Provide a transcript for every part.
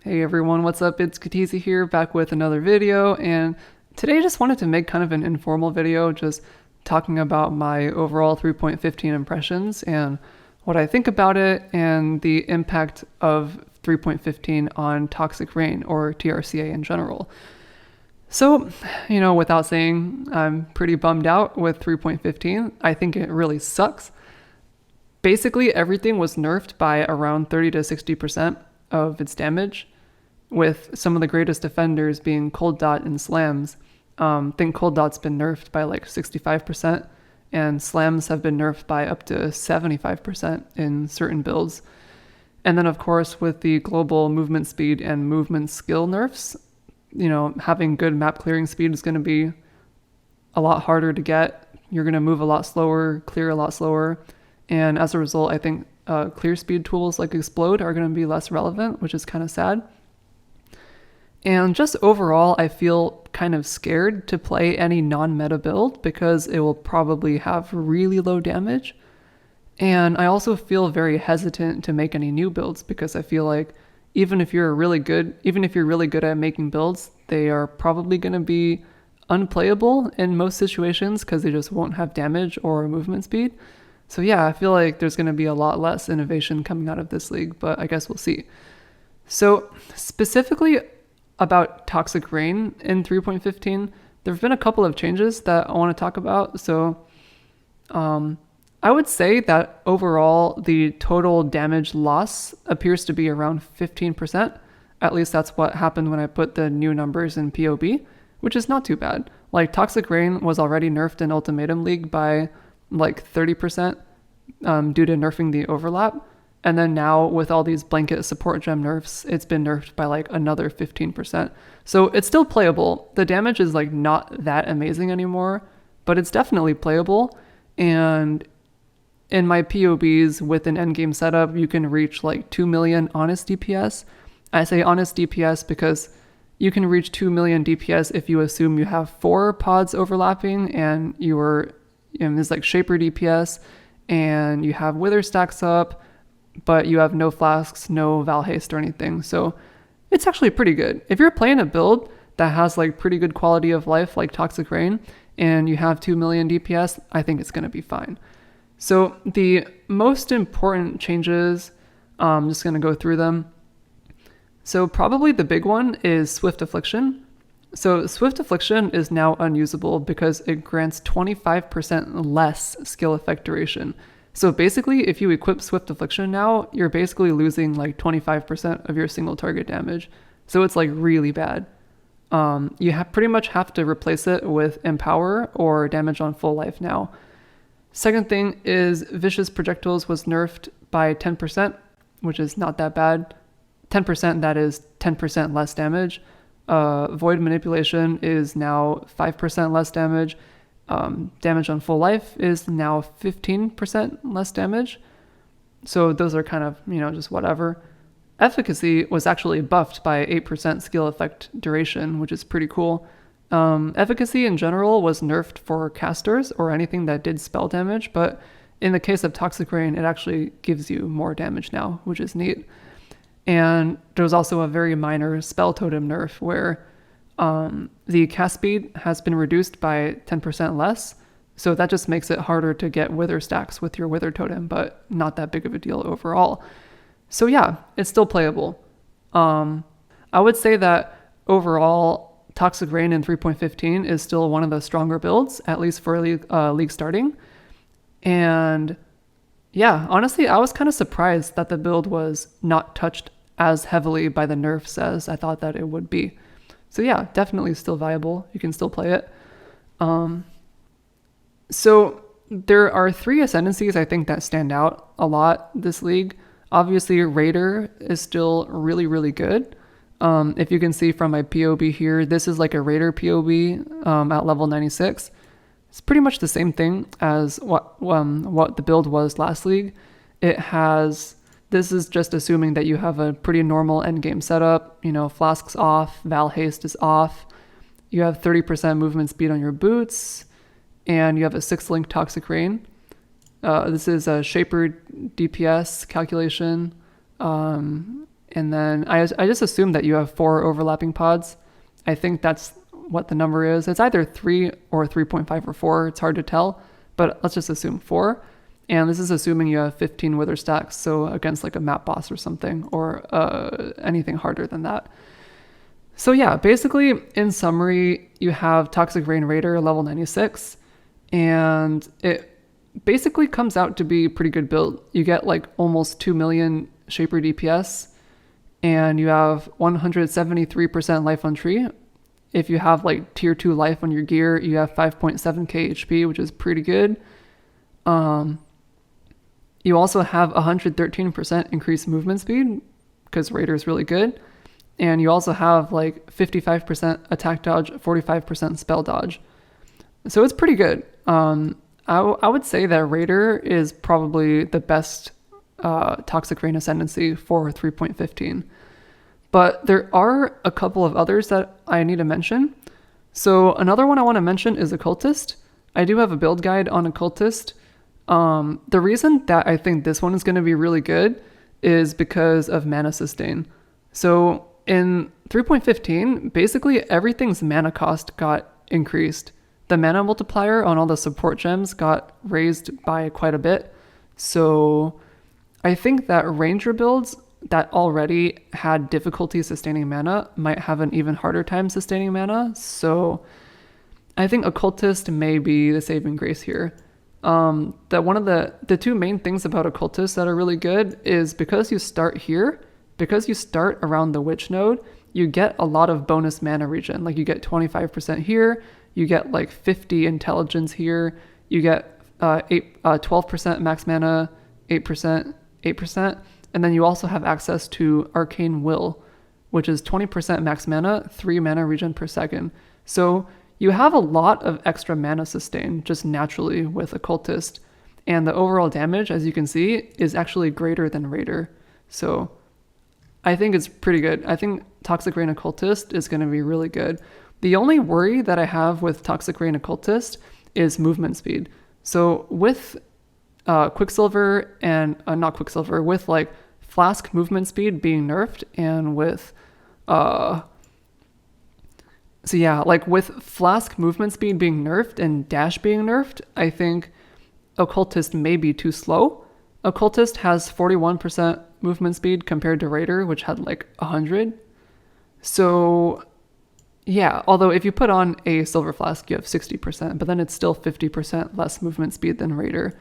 Hey everyone, what's up? It's Katizi here, back with another video, and today I just wanted to make kind of an informal video, just talking about my overall 3.15 impressions and what I think about it and the impact of 3.15 on Toxic Rain or TRCA in general. So, without saying, I'm pretty bummed out with 3.15. I think it really sucks. Basically, everything was nerfed by around 30 to 60% of its damage, with some of the greatest defenders being Cold Dot and Slams. I think Cold Dot's been nerfed by like 65%, and Slams have been nerfed by up to 75% in certain builds. And then, of course, with the global movement speed and movement skill nerfs, having good map clearing speed is going to be a lot harder to get. You're going to move a lot slower, clear a lot slower. And as a result, I think clear speed tools like Explode are going to be less relevant, which is kind of sad. And just overall, I feel kind of scared to play any non-meta build because it will probably have really low damage. And I also feel very hesitant to make any new builds because I feel like even if you're really good at making builds, they are probably going to be unplayable in most situations because they just won't have damage or movement speed. So yeah, I feel like there's going to be a lot less innovation coming out of this league, but I guess we'll see. So specifically about Toxic Rain in 3.15, there have been a couple of changes that I want to talk about. So I would say that overall the total damage loss appears to be around 15%. At least that's what happened when I put the new numbers in PoE, which is not too bad. Like Toxic Rain was already nerfed in Ultimatum League by like 30% due to nerfing the overlap. And then now with all these blanket support gem nerfs, it's been nerfed by like another 15%. So it's still playable. The damage is like not that amazing anymore, but it's definitely playable. And in my POBs with an endgame setup, you can reach like 2 million honest DPS. I say honest DPS because you can reach 2 million DPS if you assume you have 4 pods overlapping and there's like Shaper DPS and you have Wither stacks up, but you have no flasks, no Val Haste or anything. So it's actually pretty good. If you're playing a build that has like pretty good quality of life like Toxic Rain and you have 2 million DPS, I think it's going to be fine. So the most important changes, I'm just going to go through them. So probably the big one is Swift Affliction. So Swift Affliction is now unusable because it grants 25% less skill effect duration. So basically, if you equip Swift Affliction now, you're basically losing like 25% of your single target damage. So it's like really bad. You pretty much have to replace it with Empower or Damage on Full Life now. Second thing is Vicious Projectiles was nerfed by 10%, which is not that bad. 10%, that is 10% less damage. Void Manipulation is now 5% less damage. Damage on Full Life is now 15% less damage. So those are kind of, just whatever. Efficacy was actually buffed by 8% skill effect duration, which is pretty cool. Efficacy in general was nerfed for casters or anything that did spell damage, but in the case of Toxic Rain, it actually gives you more damage now, which is neat. And there was also a very minor spell totem nerf where the cast speed has been reduced by 10% less. So that just makes it harder to get Wither stacks with your Wither totem, but not that big of a deal overall. So yeah, it's still playable. I would say that overall, Toxic Rain in 3.15 is still one of the stronger builds, at least for league starting. And yeah, honestly, I was kind of surprised that the build was not touched as heavily by the nerfs as I thought that it would be. So yeah, definitely still viable. You can still play it. So there are 3 ascendancies I think that stand out a lot this league. Obviously, Raider is still really, really good. If you can see from my POB here, this is like a Raider POB at level 96. It's pretty much the same thing as what the build was last league. This is just assuming that you have a pretty normal endgame setup. Flasks off, Val Haste is off. You have 30% movement speed on your boots, and you have a 6-link Toxic Rain. This is a Shaper DPS calculation. And then I just assume that you have 4 overlapping pods. I think that's what the number is. It's either 3 or 3.5 or 4. It's hard to tell, but let's just assume 4. And this is assuming you have 15 wither stacks, so against like a map boss or something, or anything harder than that. So yeah, basically, in summary, you have Toxic Rain Raider level 96, and it basically comes out to be a pretty good build. You get like almost 2 million Shaper DPS, and you have 173% life on tree. If you have like tier 2 life on your gear, you have 5.7k HP, which is pretty good. You also have 113% increased movement speed, because Raider is really good. And you also have like 55% attack dodge, 45% spell dodge. So it's pretty good. I would say that Raider is probably the best Toxic Rain Ascendancy for 3.15. But there are a couple of others that I need to mention. So another one I want to mention is Occultist. I do have a build guide on Occultist. The reason that I think this one is going to be really good is because of mana sustain. So in 3.15, basically everything's mana cost got increased. The mana multiplier on all the support gems got raised by quite a bit. So I think that ranger builds that already had difficulty sustaining mana might have an even harder time sustaining mana. So I think Occultist may be the saving grace here. That one of the two main things about Occultist that are really good is because you start here, because you start around the witch node, you get a lot of bonus mana regen. Like you get 25% here, you get like 50 intelligence here, you get 12% max mana, 8%, and then you also have access to Arcane Will, which is 20% max mana, 3 mana regen per second. So you have a lot of extra mana sustain just naturally with Occultist, and the overall damage, as you can see, is actually greater than Raider. So I think it's pretty good. I think Toxic Rain Occultist is going to be really good. The only worry that I have with Toxic Rain Occultist is movement speed. So with Quicksilver and not Quicksilver, with like Flask movement speed being nerfed, and with so yeah, like with Flask movement speed being nerfed and Dash being nerfed, I think Occultist may be too slow. Occultist has 41% movement speed compared to Raider, which had like 100. So yeah, although if you put on a Silver Flask, you have 60%, but then it's still 50% less movement speed than Raider.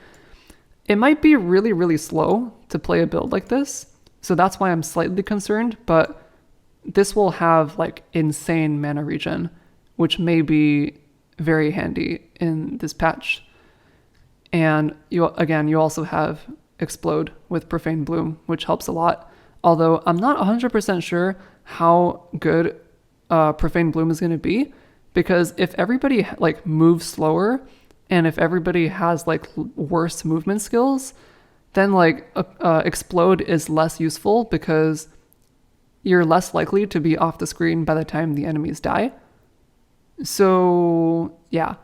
It might be really, really slow to play a build like this, so that's why I'm slightly concerned, but this will have like insane mana regen, which may be very handy in this patch. And you also have Explode with Profane Bloom, which helps a lot. Although I'm not 100% sure how good Profane Bloom is going to be, because if everybody like moves slower and if everybody has like worse movement skills, then like Explode is less useful because you're less likely to be off the screen by the time the enemies die. So yeah.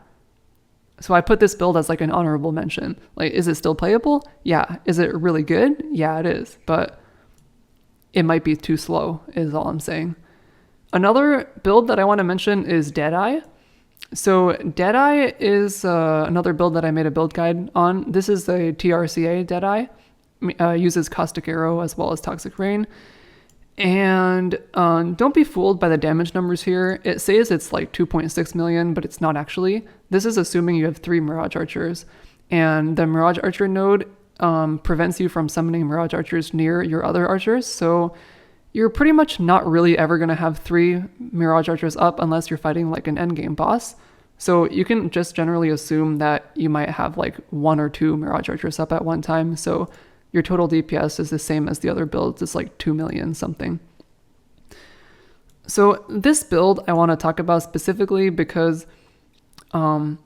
So I put this build as like an honorable mention. Like, is it still playable? Yeah. Is it really good? Yeah, it is. But it might be too slow is all I'm saying. Another build that I want to mention is Deadeye. So Deadeye is another build that I made a build guide on. This is the TRCA Deadeye. Uses Caustic Arrow as well as Toxic Rain. And don't be fooled by the damage numbers here. It says it's like 2.6 million, but it's not actually. This is assuming you have 3 Mirage Archers. And the Mirage Archer node prevents you from summoning Mirage Archers near your other archers. So you're pretty much not really ever going to have 3 Mirage Archers up unless you're fighting like an endgame boss. So you can just generally assume that you might have like 1 or 2 Mirage Archers up at one time. So your total DPS is the same as the other builds. It's like 2 million something. So this build I want to talk about specifically because one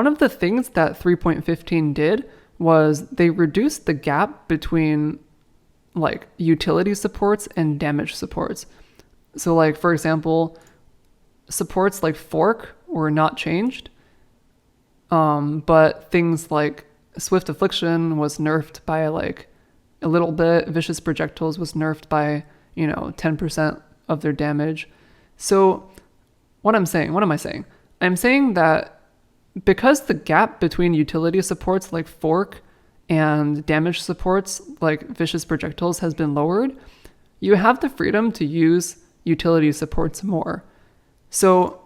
of the things that 3.15 did was they reduced the gap between like utility supports and damage supports. So like, for example, supports like Fork were not changed, but things like Swift Affliction was nerfed by like a little bit. Vicious Projectiles was nerfed by 10% of their damage. So what am I saying? I'm saying that because the gap between utility supports like Fork and damage supports like Vicious Projectiles has been lowered, you have the freedom to use utility supports more. So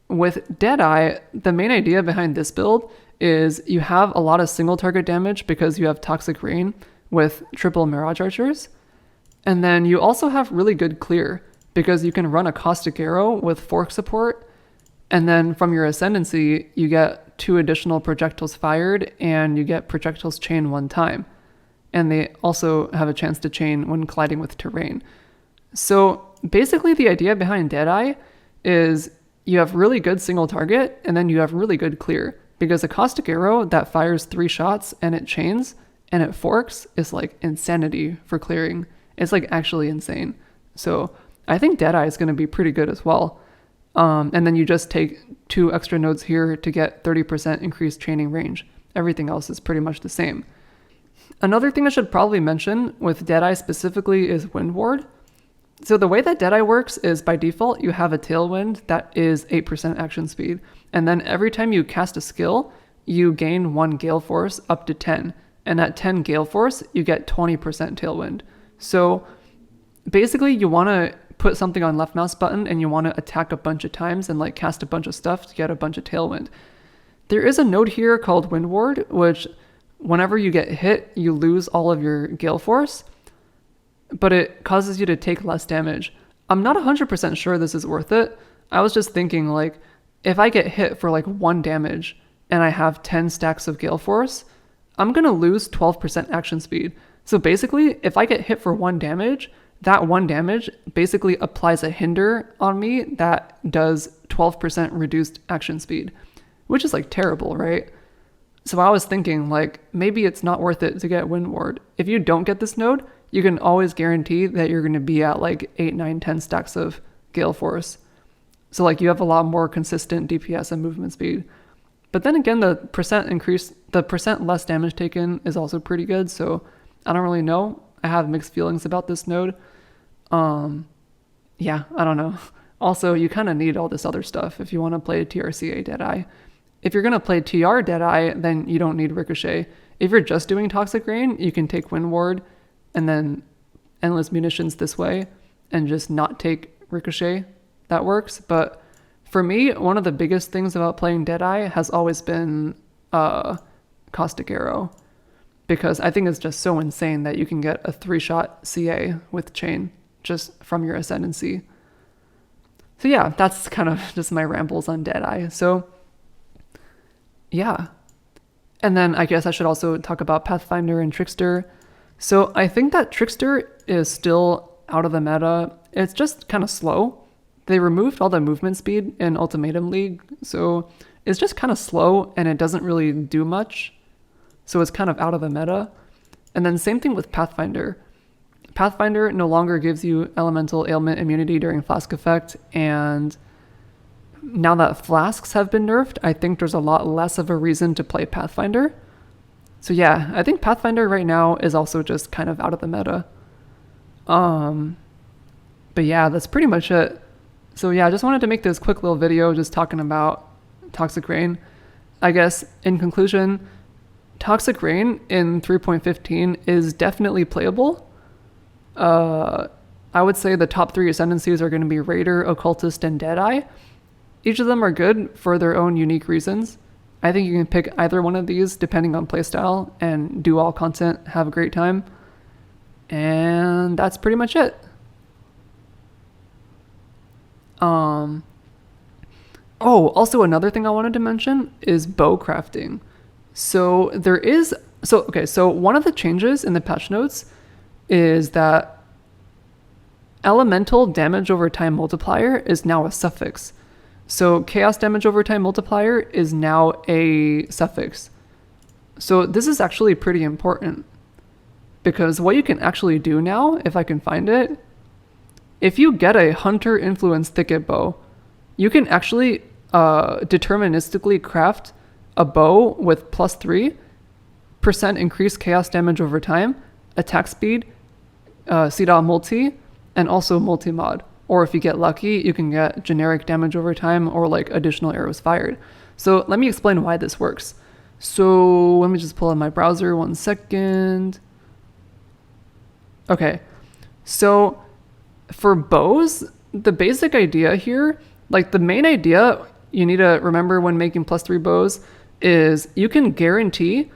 with Deadeye, the main idea behind this build is you have a lot of single target damage because you have Toxic Rain with triple Mirage Archers. And then you also have really good clear because you can run a Caustic Arrow with Fork support. And then from your Ascendancy, you get 2 additional projectiles fired and you get projectiles chain 1 time. And they also have a chance to chain when colliding with terrain. So basically the idea behind Deadeye is you have really good single target and then you have really good clear, because a Caustic Arrow that fires 3 shots and it chains and it forks is like insanity for clearing. It's like actually insane. So I think Deadeye is going to be pretty good as well. And then you just take 2 extra nodes here to get 30% increased chaining range. Everything else is pretty much the same. Another thing I should probably mention with Deadeye specifically is Wind Ward. So the way that Deadeye works is by default, you have a Tailwind that is 8% action speed. And then every time you cast a skill, you gain 1 Gale Force up to 10. And at 10 Gale Force, you get 20% Tailwind. So basically you want to put something on left mouse button and you want to attack a bunch of times and like cast a bunch of stuff to get a bunch of Tailwind. There is a node here called Wind Ward, which whenever you get hit, you lose all of your Gale Force, but it causes you to take less damage. I'm not 100% sure this is worth it. I was just thinking like, if I get hit for like 1 damage and I have 10 stacks of Gale Force, I'm going to lose 12% action speed. So basically, if I get hit for 1 damage, that 1 damage basically applies a hinder on me that does 12% reduced action speed, which is like terrible, right? So I was thinking like, maybe it's not worth it to get Wind Ward. If you don't get this node, you can always guarantee that you're going to be at like 8, 9, 10 stacks of Gale Force. So like you have a lot more consistent DPS and movement speed. But then again, the percent less damage taken is also pretty good. So I don't really know. I have mixed feelings about this node. Yeah, I don't know. Also, you kind of need all this other stuff if you want to play TRCA Deadeye. If you're going to play TR Deadeye, then you don't need Ricochet. If you're just doing Toxic Rain, you can take Wind Ward and then Endless Munitions this way and just not take Ricochet. That works. But for me, one of the biggest things about playing Deadeye has always been Caustic Arrow, because I think it's just so insane that you can get a 3-shot CA with chain just from your Ascendancy. So yeah, that's kind of just my rambles on Deadeye. So yeah. And then I guess I should also talk about Pathfinder and Trickster. So I think that Trickster is still out of the meta. It's just kind of slow. They removed all the movement speed in Ultimatum League, so it's just kind of slow and it doesn't really do much. So it's kind of out of the meta. And then same thing with Pathfinder. Pathfinder no longer gives you elemental ailment immunity during flask effect, and now that flasks have been nerfed, I think there's a lot less of a reason to play Pathfinder. So yeah, I think Pathfinder right now is also just kind of out of the meta. But yeah, that's pretty much it. So yeah, I just wanted to make this quick little video just talking about Toxic Rain. I guess in conclusion, Toxic Rain in 3.15 is definitely playable. I would say the top 3 ascendancies are going to be Raider, Occultist, and Deadeye. Each of them are good for their own unique reasons. I think you can pick either one of these depending on playstyle and do all content, have a great time. And that's pretty much it. Oh, also another thing I wanted to mention is bow crafting. So one of the changes in the patch notes is that elemental damage over time multiplier is now a suffix. So chaos damage over time multiplier is now a suffix. So this is actually pretty important, because what you can actually do now, if I can find it, if you get a hunter influence thicket bow, you can actually deterministically craft a bow with +3% increased chaos damage over time, attack speed, C.multi, and also multi-mod. Or if you get lucky, you can get generic damage over time or like additional arrows fired. So let me explain why this works. So let me just pull up my browser 1 second. Okay, so for bows, the basic idea here, like the main idea you need to remember when making +3 bows is you can guarantee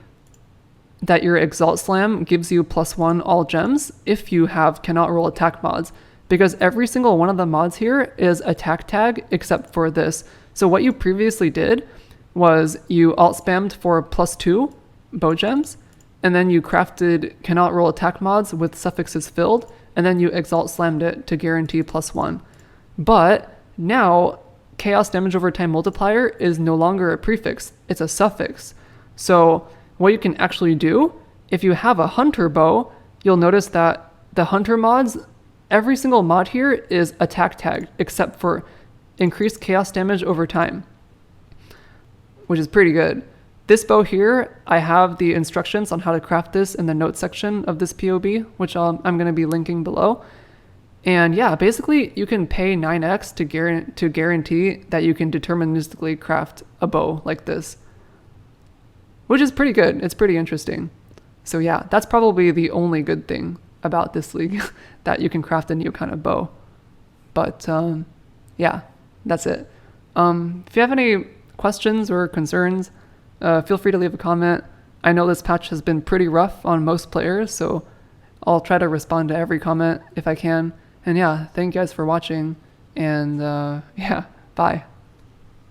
that your Exalt Slam gives you +1 all gems if you have cannot roll attack mods, because every single one of the mods here is attack tag except for this. So what you previously did was you alt spammed for +2 bow gems, and then you crafted cannot roll attack mods with suffixes filled, and then you Exalt Slammed it to guarantee +1. But now chaos damage over time multiplier is no longer a prefix, it's a suffix. So what you can actually do, if you have a hunter bow, you'll notice that the hunter mods, every single mod here is attack tagged except for increased chaos damage over time, which is pretty good. This bow here, I have the instructions on how to craft this in the notes section of this POB, which I'm going to be linking below. And yeah, basically you can pay 9x to guarantee that you can deterministically craft a bow like this, which is pretty good. It's pretty interesting. So yeah, that's probably the only good thing about this league, that you can craft a new kind of bow. But yeah, that's it. If you have any questions or concerns, feel free to leave a comment. I know this patch has been pretty rough on most players, so I'll try to respond to every comment if I can. And yeah, thank you guys for watching, and yeah, bye.